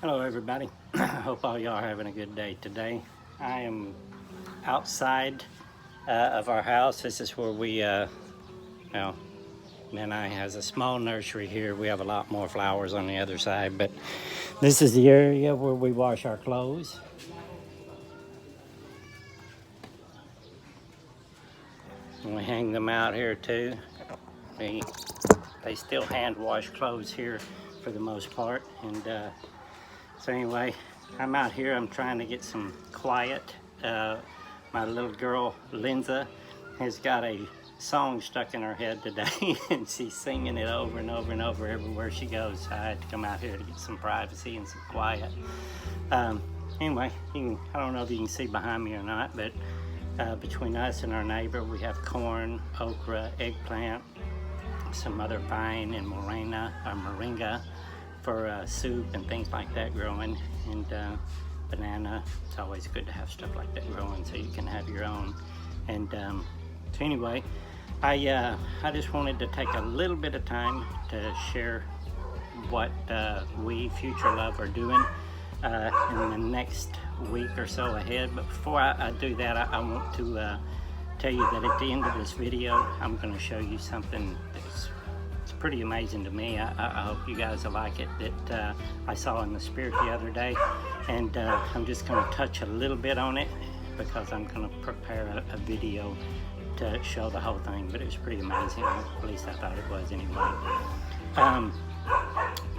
Hello everybody. Hope all y'all are having a good day today. I am outside of our house. This is where we, well, Menai has a small nursery here. We have a lot more flowers on the other side, but this is the area where we wash our clothes. And we hang them out here too. They still hand wash clothes here for the most part. And so anyway, I'm out here. I'm trying to get some quiet. My little girl, Linza, has got a song stuck in her head today and she's singing it over and over and over everywhere she goes. So I had to come out here to get some privacy and some quiet. Anyway, I don't know if you can see behind me or not, but between us and our neighbor, we have corn, okra, eggplant, some other vine and moringa for soup and things like that growing, and banana. It's always good to have stuff like that growing so you can have your own. And so anyway, I just wanted to take a little bit of time to share what we Future Love are doing in the next week or so ahead. But before I do that, I want to tell you that at the end of this video, I'm going to show you something that's pretty amazing to me. I hope you guys will like it, that I saw in the spirit the other day, and I'm just going to touch a little bit on it because I'm going to prepare a video to show the whole thing. But it was pretty amazing, at least I thought it was anyway.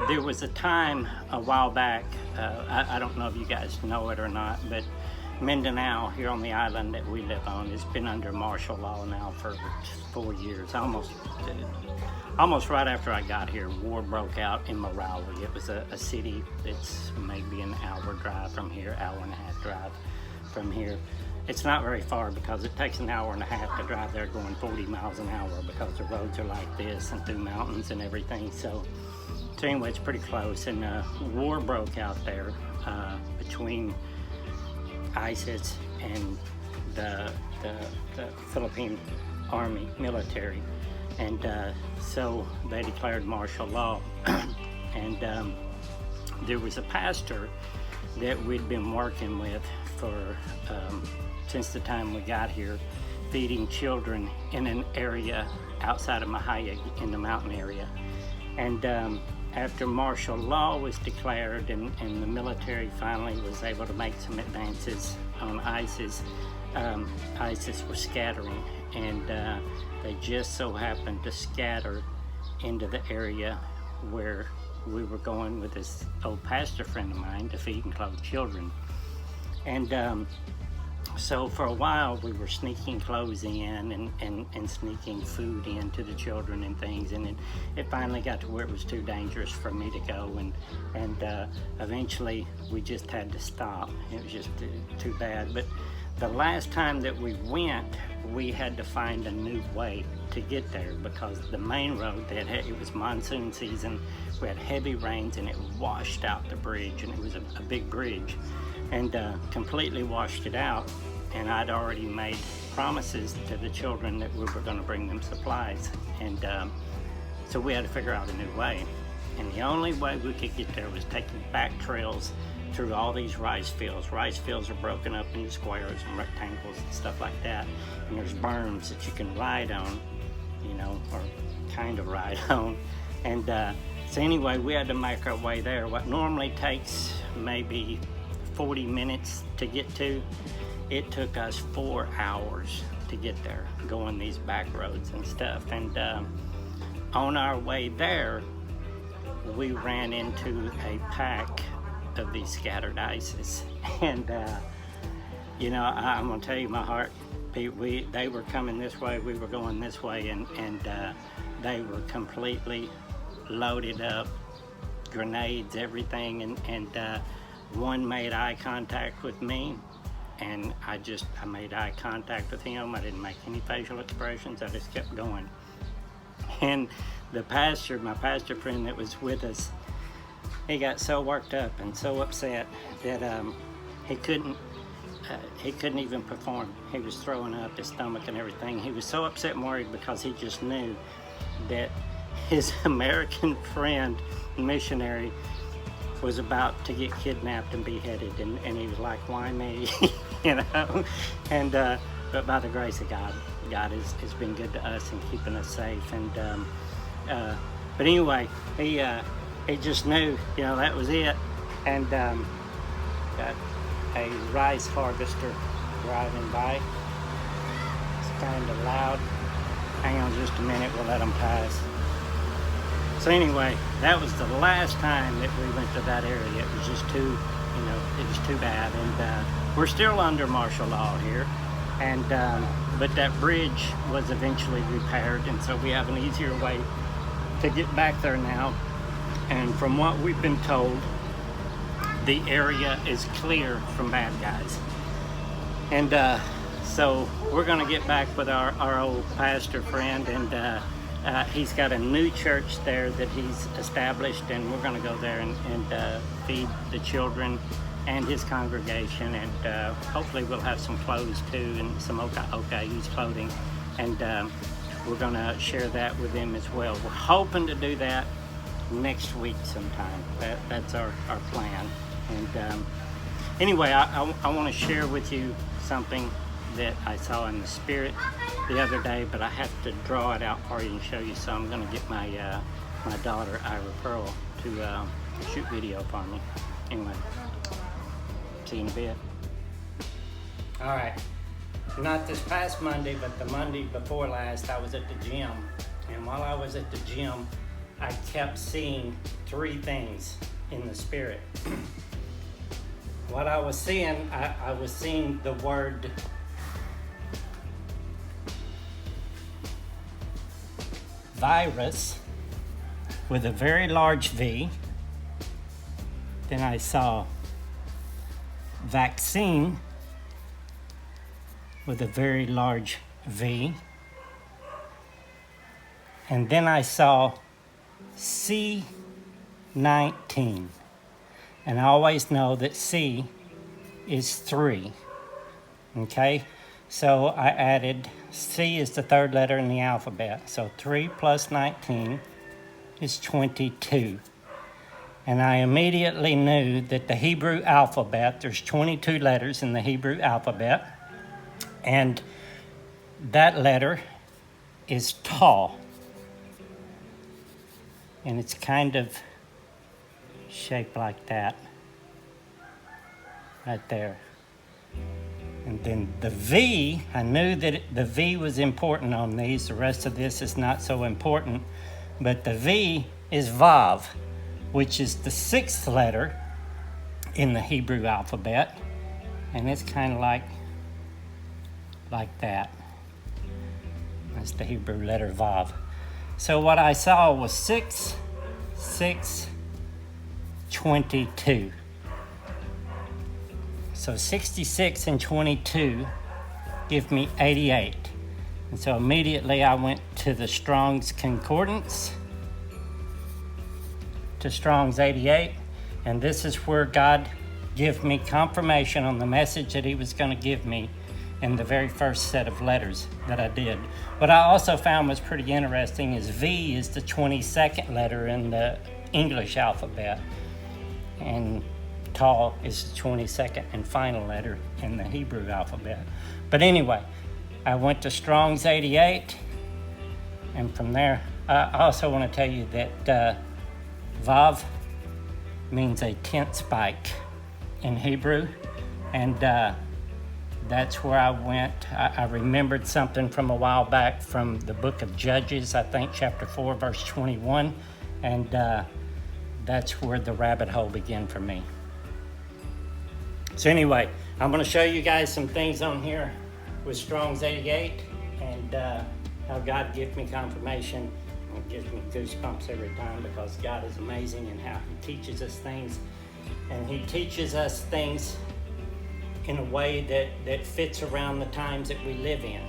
There was a time a while back, I don't know if you guys know it or not, but Mindanao, here on the island that we live on, has been under martial law now for 4 years. Almost right after I got here, war broke out in Marawi. It was a city that's maybe an hour drive from here, hour and a half drive from here. It's not very far because it takes an hour and a half to drive there going 40 miles an hour because the roads are like this and through mountains and everything. So anyway, it's pretty close. And war broke out there between ISIS and the Philippine army military, and so they declared martial law. And there was a pastor that we'd been working with for since the time we got here, feeding children in an area outside of Mahayag in the mountain area. And after martial law was declared and the military finally was able to make some advances on ISIS, ISIS was scattering, and they just so happened to scatter into the area where we were going with this old pastor friend of mine to feed and clothe children. And so for a while we were sneaking clothes in and sneaking food in to the children and things, and it finally got to where it was too dangerous for me to go, and eventually we just had to stop. It was just too bad. But the last time that we went, we had to find a new way to get there because the main road it was monsoon season. We had heavy rains and it washed out the bridge, and it was a big bridge, and completely washed it out. And I'd already made promises to the children that we were going to bring them supplies, and so we had to figure out a new way. And the only way we could get there was taking back trails through all these rice fields. Rice fields are broken up into squares and rectangles and stuff like that, and there's berms that you can ride on, or kind of ride on. And so anyway, we had to make our way there. What normally takes maybe 40 minutes to get to, it took us 4 hours to get there, going these back roads and stuff. And on our way there, we ran into a pack of these scattered ISIS. And I'm gonna tell you, my heart, they were coming this way, we were going this way, and they were completely loaded up, grenades, everything. And one made eye contact with me, and I made eye contact with him. I didn't make any facial expressions. I just kept going. And my pastor friend that was with us, he got so worked up and so upset that he couldn't even perform. He was throwing up his stomach and everything. He was so upset and worried because he just knew that his American friend, missionary, was about to get kidnapped and beheaded, and he was like, why me? You know, and but by the grace of God, God has been good to us and keeping us safe. And but anyway, he just knew, you know, that was it. And got a rice harvester driving by. It's kind of loud. Hang on just a minute, we'll let them pass. So anyway, that was the last time that we went to that area. It was just too, you know, it was too bad. And we're still under martial law here. And but that bridge was eventually repaired, and so we have an easier way to get back there now. And from what we've been told, the area is clear from bad guys. And so we're going to get back with our old pastor friend, and he's got a new church there that he's established, and we're going to go there and feed the children and his congregation, and hopefully we'll have some clothes too, and some OKU's clothing, and we're going to share that with them as well. We're hoping to do that next week sometime. That's our plan. And anyway, I want to share with you something that I saw in the spirit the other day, but I have to draw it out for you and show you. So I'm going to get my my daughter Ira Pearl to shoot video for me. Anyway, see you in a bit. All right, not this past Monday, but the Monday before last, I was at the gym, and while I was at the gym, I kept seeing three things in the spirit. What I was seeing, I was seeing the word virus with a very large V. Then I saw vaccine with a very large V. And then I saw C19. And I always know that C is 3. Okay? So I added, C is the third letter in the alphabet. So 3 plus 19 is 22. And I immediately knew that the Hebrew alphabet, there's 22 letters in the Hebrew alphabet. And that letter is Taw. And it's kind of shaped like that, right there. And then the V, I knew that the V was important on these. The rest of this is not so important. But the V is Vav, which is the 6th letter in the Hebrew alphabet. And it's kind of like that. That's the Hebrew letter Vav. So what I saw was 6, 6, 22. So 66 and 22 give me 88. And so immediately I went to the Strong's Concordance, to Strong's 88, and this is where God gave me confirmation on the message that he was going to give me in the very first set of letters that I did. What I also found was pretty interesting is V is the 22nd letter in the English alphabet, and Taw is the 22nd and final letter in the Hebrew alphabet. But anyway, I went to Strong's 88, and from there, I also want to tell you that Vav means a tent spike in Hebrew, and that's where I went. I remembered something from a while back from the book of Judges, I think chapter 4, verse 21, and that's where the rabbit hole began for me. So anyway, I'm going to show you guys some things on here with Strong's 88, and how God gives me confirmation. It gives me goosebumps every time, because God is amazing and how he teaches us things. And he teaches us things in a way that fits around the times that we live in.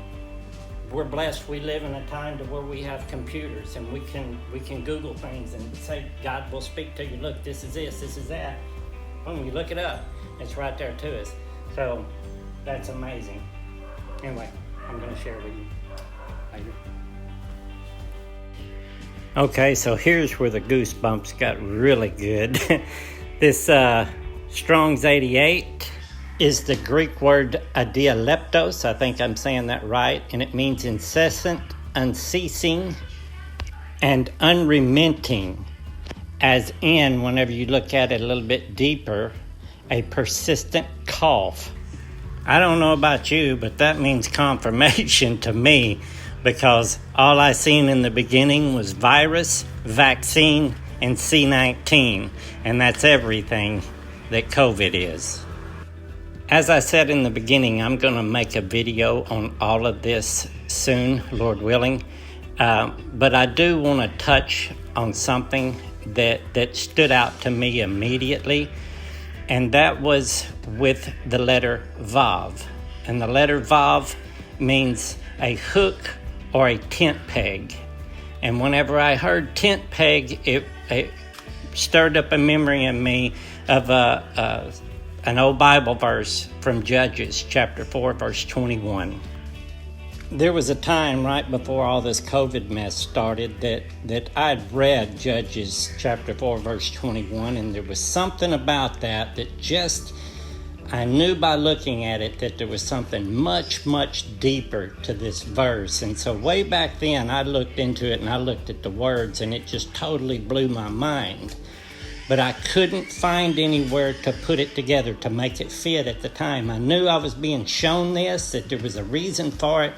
We're blessed. We live in a time to where we have computers, and we can Google things and say, God will speak to you. Look, this is this is that. When you look it up, it's right there to us. So that's amazing. Anyway, I'm going to share with you later. Okay, so here's where the goosebumps got really good. This Strong's 88 is the Greek word adialeptos. I think I'm saying that right. And it means incessant, unceasing, and unremitting. As in, whenever you look at it a little bit deeper, a persistent cough. I don't know about you, but that means confirmation to me, because all I seen in the beginning was virus, vaccine, and C-19, and that's everything that COVID is. As I said in the beginning, I'm going to make a video on all of this soon, Lord willing, but I do want to touch on something that stood out to me immediately, and that was with the letter Vav. And the letter Vav means a hook or a tent peg. And whenever I heard tent peg, it stirred up a memory in me of an old Bible verse from Judges chapter 4, verse 21. There was a time right before all this COVID mess started that I'd read Judges chapter 4, verse 21, and there was something about that just, I knew by looking at it that there was something much, much deeper to this verse. And so way back then, I looked into it and I looked at the words, and it just totally blew my mind. But I couldn't find anywhere to put it together to make it fit at the time. I knew I was being shown this, that there was a reason for it,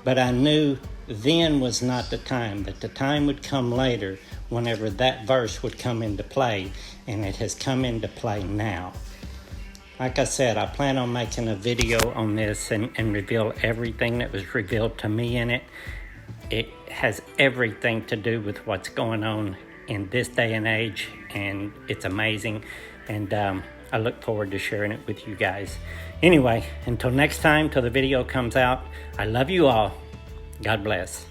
but I knew then was not the time, that the time would come later whenever that verse would come into play, and it has come into play now. Like I said, I plan on making a video on this and reveal everything that was revealed to me in it. It has everything to do with what's going on in this day and age, and it's amazing, and I look forward to sharing it with you guys. Anyway, until next time, till the video comes out, I love you all. God bless.